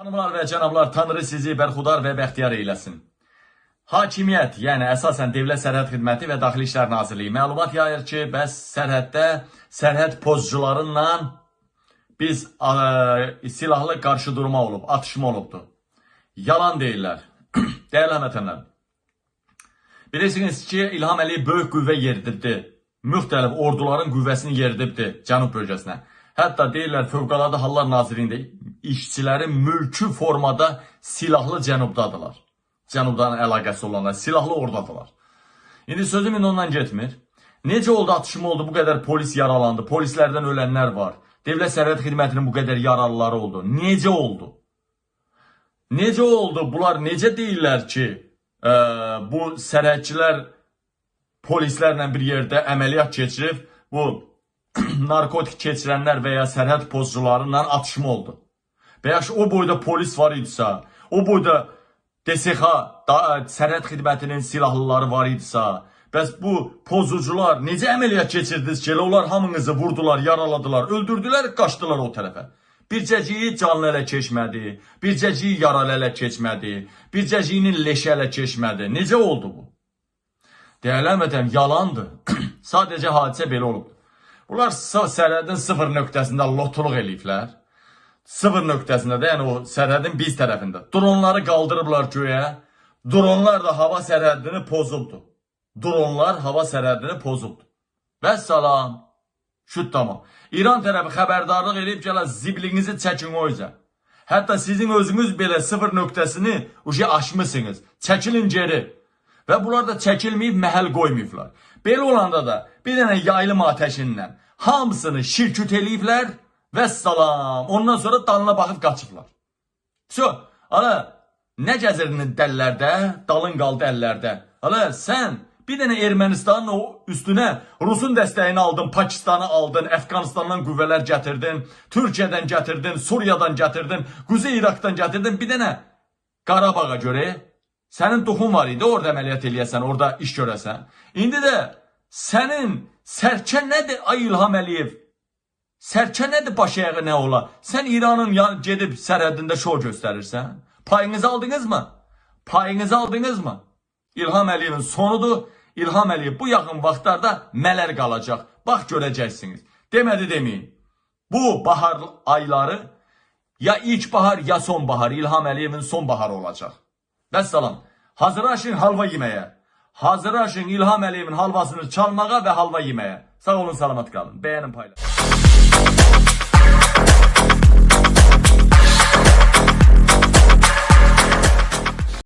Hanımlar və cənablar, Tanrı sizi bərxudar və bəxtiyar eyləsin. Hakimiyyət, yəni əsasən Dövlət Sərhəd Xidməti və Daxili İşlər Nazirliyi məlumat yayır ki, bəs sərhəddə sərhəd pozcularınla biz silahlı qarşıdurma olub, atışma olubdur. Yalan deyirlər. Dəyərli həmvətənlər. Bilirsiniz ki, İlham Əliyev böyük qüvvə yeridibdi. Müxtəlif orduların qüvvəsini yeridibdi Cənub bölgəsinə. Hətta deyirlər, Fövqəladə Hallar Nazirliyində işçiləri mülkü formada silahlı Cənubdadılar. Cənubdan əlaqəsi olanlar, silahlı ordadılar. İndi sözüm ondan getmir. Necə oldu, atışma oldu, bu qədər polis yaralandı, polislərdən ölənlər var. Dövlət Sərhəd Xidmətinin bu qədər yaralıları oldu. Necə oldu? Necə oldu? Bunlar necə deyirlər ki, bu sərhədçilər polislərlə bir yerdə əməliyyat keçirib, bu narkotik keçirənlər və ya sərhəd pozcularıyla atışma oldu. Və ya o boyda polis var idisə, o boyda DSX, sərhəd xidmətinin silahlıları var idisə, bəs bu pozucular necə əməliyyat keçirdiniz ki, onlar hamınızı vurdular, yaraladılar, öldürdülər, qaçdılar o tərəfə. Bircəciyi canlı ələ keçmədi, bircəciyi yaralı ələ keçmədi, bircəciyinin leşi ələ keçmədi. Necə oldu bu? Dəyərli həmvətən, yalandır. Sadəcə hadisə belə olub. Bunlar sərhədin sıfır nöqtəsində lotuluq eləyiblər. Sıfır nöqtəsində də, yəni o sərhədin biz tərəfində. Dronları qaldırıblar göyə. Dronlar da hava sərhədini pozubdur. Dronlar hava sərhədini pozubdur. Vəssalam. Şüt tamam. İran tərəfi xəbərdarlıq edib gələ ziblinizi çəkin o üzə. Hətta sizin özünüz belə sıfır nöqtəsini aşmışsınız. Çəkilin geri. Və bunlar da çəkilməyib, məhəl qoymayıblar. Belə olanda da bir dənə yaylım ateşindən hamısını şirküt eləyiblər. Vəssalam. Ondan sonra dalına baxıb qaçıblar. Ala, nə gəzirdin dəllərdə, dalın qaldı əllərdə. Ala, sən bir dənə Ermənistanın o üstünə Rusun dəstəyini aldın, Pakistanı aldın, Əfqanistandan qüvvələr gətirdin, Türkiyədən gətirdin, Suriyadan gətirdin, Quzey İraqdan gətirdin, bir dənə Qarabağa görə. Sənin duxun var idi, orada əməliyyat eləyəsən, orada iş görəsən. İndi də sənin sərkə nədir, ay İlham Əliyev? Sərkə nədir, baş ayağı nə ola? Sən İranın gedib sərhədində şov göstərirsən. Payınızı aldınız mı? Payınızı aldınız mı? İlham Əliyevin sonudur. İlham Əliyev bu yaxın vaxtlarda mələr qalacaq. Bax, görəcəksiniz. Demədi deməyin. Bu bahar ayları ya ilk bahar ya son bahar. İlham Əliyevin son baharı olacaq. Vəssalam. Hazırlaşın halva yeməyə. Hazırlaşın İlham Əliyevin halvasını çalmağa və halva yeməyə. Sağ olun, salamat qalın. Bəyənin, paylaşın.